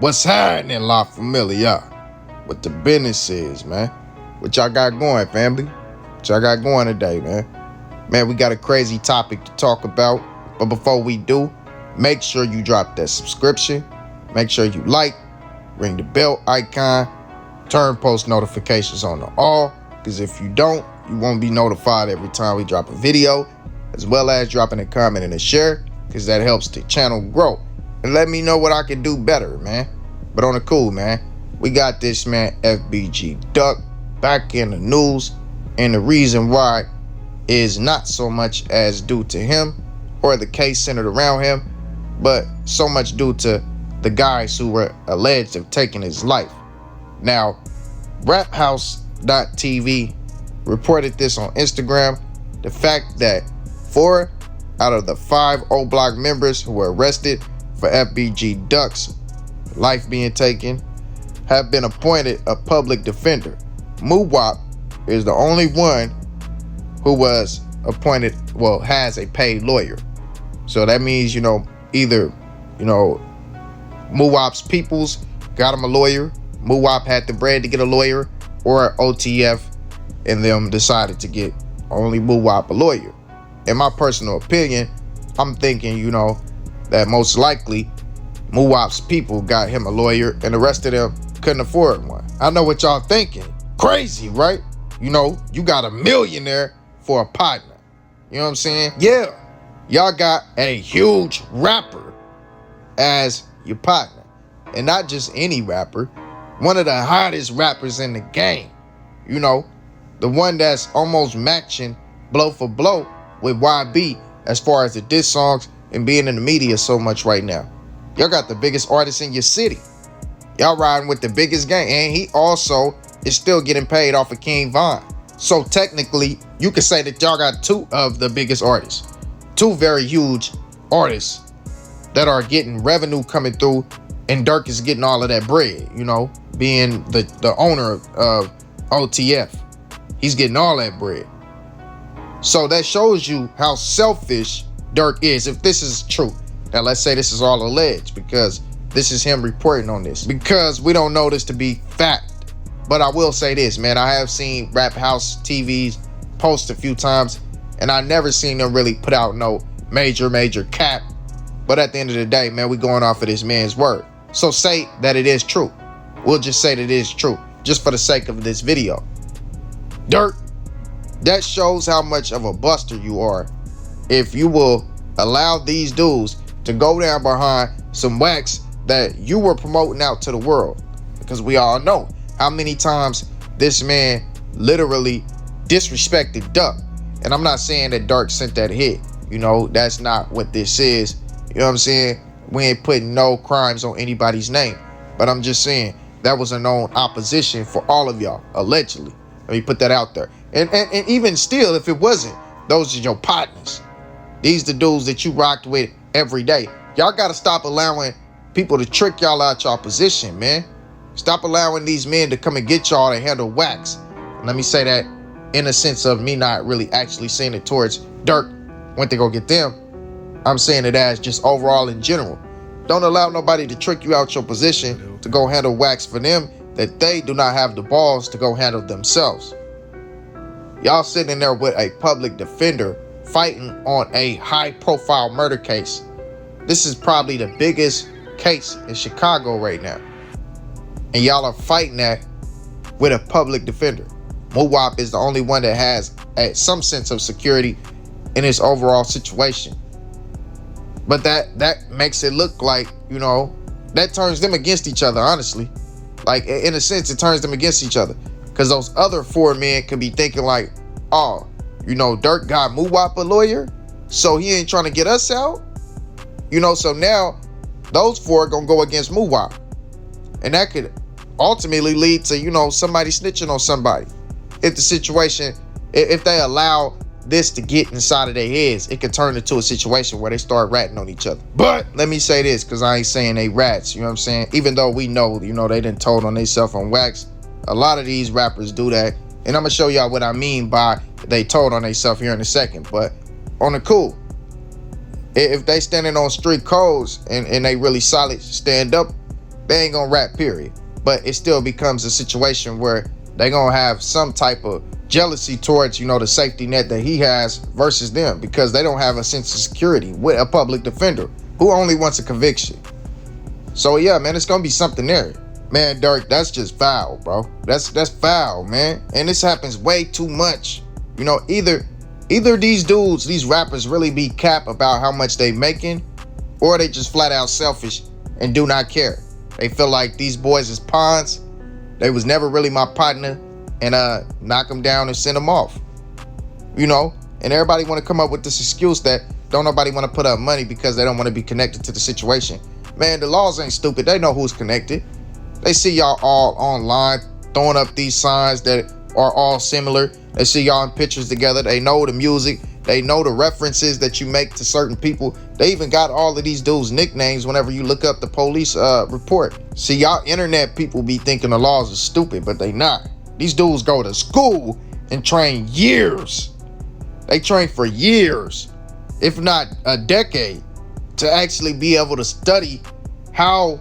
What's happening, La Familia? What the business is, man? What y'all got going, family? What y'all got going today, man? Man, we got a crazy topic to talk about. But before we do, make sure you drop that subscription. Make sure you like, ring the bell icon, turn post notifications on to all. Because if you don't, you won't be notified every time we drop a video, as well as dropping a comment and a share, because that helps the channel grow. And let me know what I can do better, man. But on the cool, man, we got this man FBGDUCK back in the news, and the reason why is not so much as due to him or the case centered around him, but so much due to the guys who were alleged of taking his life. Now, raphouse.tv reported this on Instagram, the fact that 4 out of the 5 O Block members who were arrested for FBGDUCK's life being taken have been appointed a public defender. Muwop is the only one who was appointed, well, has a paid lawyer. So that means, either, Muwop's peoples got him a lawyer, Muwop had the bread to get a lawyer, or OTF and them decided to get only Muwop a lawyer. In my personal opinion, I'm thinking, that most likely Muwop's people got him a lawyer and the rest of them couldn't afford one. I know what y'all thinking. Crazy, right? You got a millionaire for a partner. You know what I'm saying? Yeah, y'all got a huge rapper as your partner. And not just any rapper, one of the hottest rappers in the game. The one that's almost matching blow for blow with YB as far as the diss songs and being in the media so much right now. Y'all got the biggest artist in your city. Y'all riding with the biggest gang. And he also is still getting paid off of King Von. So technically, you could say that y'all got 2 of the biggest artists. 2 very huge artists that are getting revenue coming through. And Durk is getting all of that bread, being the owner of OTF. He's getting all that bread. So that shows you how selfish Durk is, if this is true. Now let's say this is all alleged, because this is him reporting on this, because we don't know this to be fact. But I will say this, man, I have seen Rap House TVs post a few times, and I never seen them really put out no major cap. But at the end of the day, man, we going off of this man's word. So say that it is true. We'll just say that it is true, just for the sake of this video. Durk, that shows how much of a buster you are if you will allow these dudes to go down behind some wax that you were promoting out to the world. Because we all know how many times this man literally disrespected Duck. And I'm not saying that Durk sent that hit. That's not what this is. You know what I'm saying? We ain't putting no crimes on anybody's name. But I'm just saying that was a known opposition for all of y'all, allegedly. Let me put that out there. And even still, if it wasn't, those are your partners. These the dudes that you rocked with every day. Y'all got to stop allowing people to trick y'all out your position, man. Stop allowing these men to come and get y'all to handle wax. And let me say that in a sense of me not really actually saying it towards Durk went to go get them. I'm saying it as just overall in general. Don't allow nobody to trick you out your position to go handle wax for them that they do not have the balls to go handle themselves. Y'all sitting there with a public defender fighting on a high-profile murder case. This is probably the biggest case in Chicago right now. And y'all are fighting that with a public defender. Muwop is the only one that has some sense of security in his overall situation. But that makes it look like, that turns them against each other, honestly. Like, in a sense, it turns them against each other. Because those other 4 men could be thinking like, oh, Durk got Muwop a lawyer, so he ain't trying to get us out. So now those 4 are going to go against Muwop. And that could ultimately lead to, somebody snitching on somebody. If the situation, if they allow this to get inside of their heads, it could turn into a situation where they start ratting on each other. But let me say this, because I ain't saying they rats, you know what I'm saying? Even though we know, they done told on themselves on wax. A lot of these rappers do that. And I'm going to show y'all what I mean by they told on themselves here in a second. But on the cool, if they standing on street codes and they really solid stand up, they ain't gonna rap, period. But it still becomes a situation where they gonna have some type of jealousy towards, the safety net that he has versus them, because they don't have a sense of security with a public defender who only wants a conviction. So yeah, man, it's gonna be something there. Man, Durk, that's just foul, bro. That's foul, man. And this happens way too much. Either these dudes, these rappers really be cap about how much they making, or they just flat out selfish and do not care. They feel like these boys is pawns. They was never really my partner, and knock them down and send them off. And everybody want to come up with this excuse that don't nobody want to put up money because they don't want to be connected to the situation. Man, the laws ain't stupid. They know who's connected. They see y'all all online throwing up these signs that are all similar. They see y'all in pictures together. They know the music. They know the references that you make to certain people. They even got all of these dudes' nicknames whenever you look up the police report. See, y'all internet people be thinking the laws are stupid, but they not. These dudes go to school and train years. They train for years, if not a decade, to actually be able to study how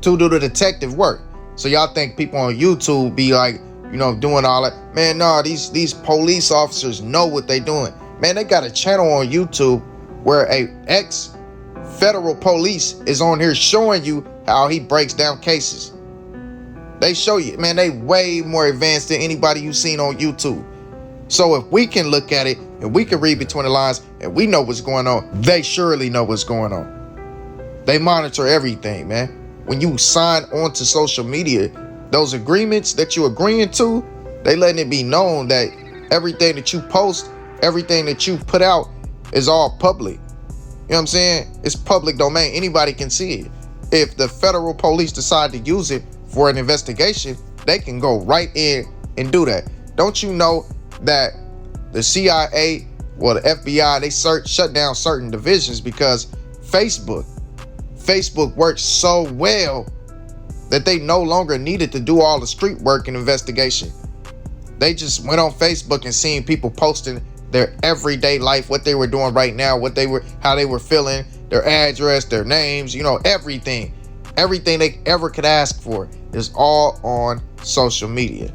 to do the detective work. So y'all think people on YouTube be like, doing all that. Man, no, these police officers know what they doing. Man, they got a channel on YouTube where a ex-federal police is on here showing you how he breaks down cases. They show you, man, they way more advanced than anybody you've seen on YouTube. So if we can look at it and we can read between the lines and we know what's going on, they surely know what's going on. They monitor everything, man. When you sign on to social media, those agreements that you're agreeing to, they letting it be known that everything that you post, everything that you put out is all public. You know what I'm saying? It's public domain. Anybody can see it. If the federal police decide to use it for an investigation, they can go right in and do that. Don't you know that the CIA, the FBI, they shut down certain divisions because Facebook works so well that they no longer needed to do all the street work and investigation. They just went on Facebook and seen people posting their everyday life, what they were doing right now, how they were feeling, their address, their names, everything they ever could ask for is all on social media.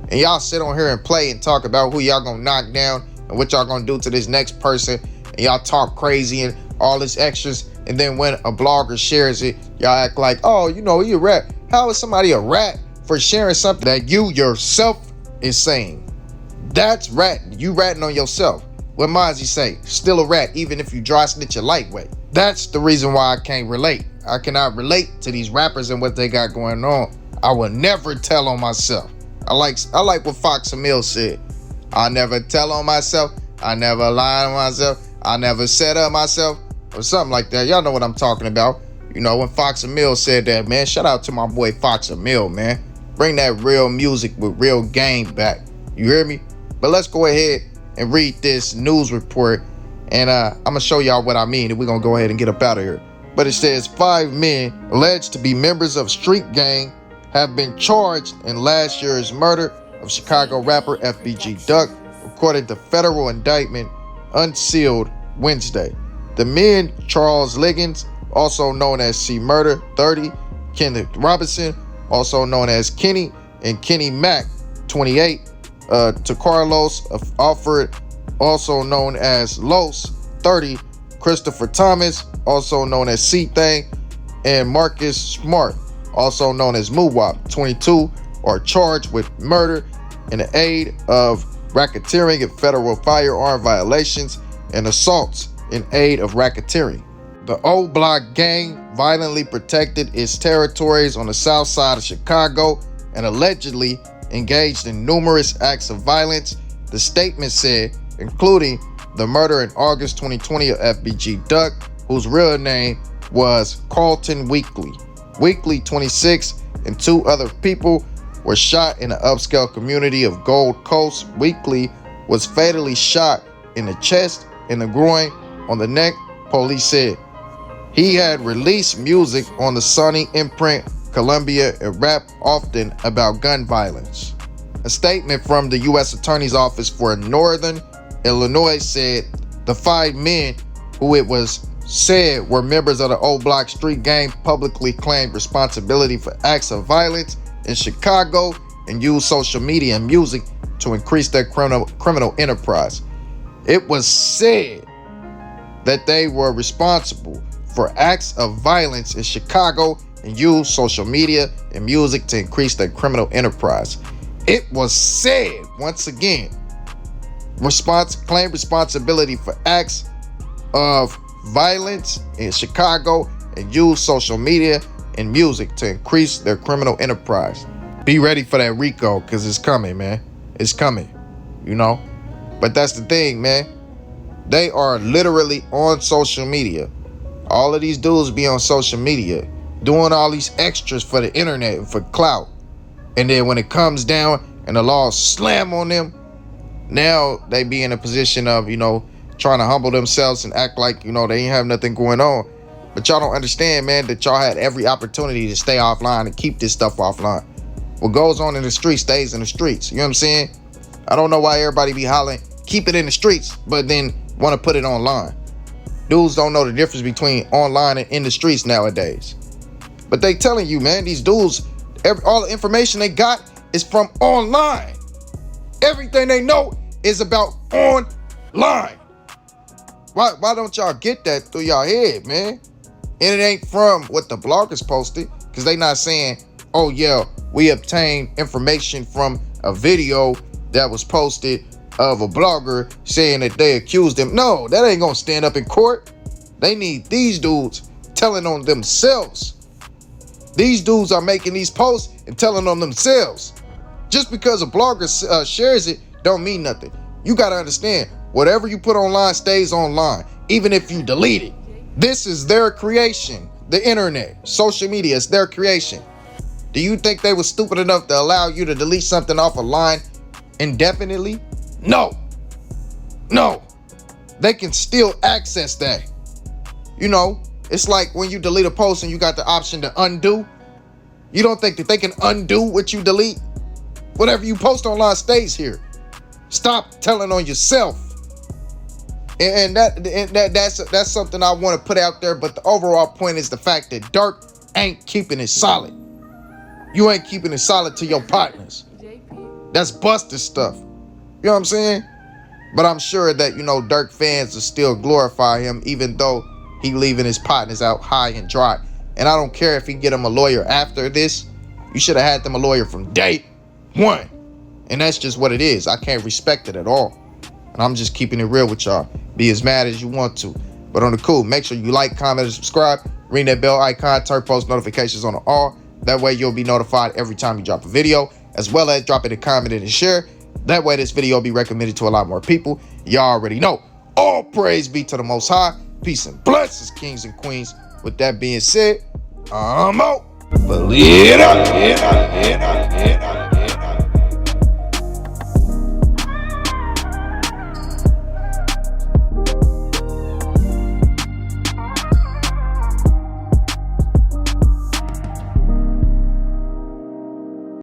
And y'all sit on here and play and talk about who y'all gonna knock down and what y'all gonna do to this next person, and y'all talk crazy and all this extras, and then when a blogger shares it, y'all act like, oh, he a rat. How is somebody a rat for sharing something that you yourself is saying? That's rat. You ratting on yourself. What Mozzie say? Still a rat, even if you dry snitch a lightweight. That's the reason why I can't relate. I cannot relate to these rappers and what they got going on. I will never tell on myself. I like what Fox Emil said. I never tell on myself. I never lie on myself. I never set up myself, or something like that. Y'all know what I'm talking about. When Fox Emil said that, man, shout out to my boy Fox Emil, man. Bring that real music with real game back. You hear me? But let's go ahead and read this news report, and I'm gonna show y'all what I mean, and we're gonna go ahead and get up out of here. But it says 5 men alleged to be members of street gang have been charged in last year's murder of Chicago rapper FBGDUCK, according to federal indictment unsealed Wednesday. The men, Charles Liggins, also known as C. Murder, 30, Kenneth Robinson, also known as Kenny, and Kenny Mack, 28, to Carlos Alfred, also known as Los, 30, Christopher Thomas, also known as C-Thang, and Marcus Smart, also known as Muwop, 22, are charged with murder in the aid of racketeering and federal firearm violations and assaults in aid of racketeering. The O Block gang violently protected its territories on the south side of Chicago and allegedly engaged in numerous acts of violence, the statement said, including the murder in August 2020 of FBGDUCK, whose real name was Carlton Weekly. Weekly, 26, and 2 other people were shot in the upscale community of Gold Coast. Weekly was fatally shot in the chest, in the groin, on the neck, police said. He had released music on the Sony imprint Columbia and rapped often about gun violence. A statement from the U.S. Attorney's Office for Northern Illinois said the 5 men who it was said were members of the O Block street gang publicly claimed responsibility for acts of violence in Chicago and used social media and music to increase their criminal enterprise. It was said that they were responsible for acts of violence in Chicago and used social media and music to increase their criminal enterprise. It was said, once again, claim responsibility for acts of violence in Chicago and use social media and music to increase their criminal enterprise. Be ready for that RICO, because it's coming, man. It's coming, you know? But that's the thing, man. They are literally on social media. All of these dudes be on social media, doing all these extras for the internet and for clout. And then when it comes down and the law slam on them, now they be in a position of, trying to humble themselves and act like, they ain't have nothing going on. But y'all don't understand, man, that y'all had every opportunity to stay offline and keep this stuff offline. What goes on in the streets stays in the streets. You know what I'm saying? I don't know why everybody be hollering, keep it in the streets, but then want to put it online. Dudes don't know the difference between online and in the streets nowadays. But they telling you, man, these dudes, all the information they got is from online. Everything they know is about online. Why don't y'all get that through y'all head, man? And it ain't from what the bloggers posted, because they not saying, oh yeah, we obtained information from a video that was posted of a blogger saying that they accused them. No, that ain't gonna stand up in court. They need these dudes telling on themselves. These dudes are making these posts and telling on themselves. Just because a blogger shares it don't mean nothing. You gotta understand, whatever you put online stays online, even if you delete it. This is their creation. The internet, social media, is their creation. Do you think they were stupid enough to allow you to delete something off a line indefinitely? No. They can still access that. It's like when you delete a post and you got the option to undo. You don't think that they can undo what you delete? Whatever you post online stays here. Stop telling on yourself. And that's something I want to put out there. But the overall point is the fact that Durk ain't keeping it solid. You ain't keeping it solid to your partners. That's busted stuff. You know what I'm saying? But I'm sure that, Durk fans will still glorify him, even though he leaving his partners out high and dry. And I don't care if he get him a lawyer after this. You should have had them a lawyer from day one. And that's just what it is. I can't respect it at all. And I'm just keeping it real with y'all. Be as mad as you want to. But on the cool, make sure you like, comment, and subscribe. Ring that bell icon, turn post notifications on all. That way you'll be notified every time you drop a video, as well as drop it a comment and share. That way this video will be recommended to a lot more people. Y'all already know. All praise be to the Most High. Peace and blessings, kings and queens. With that being said, I'm out. Believe it up.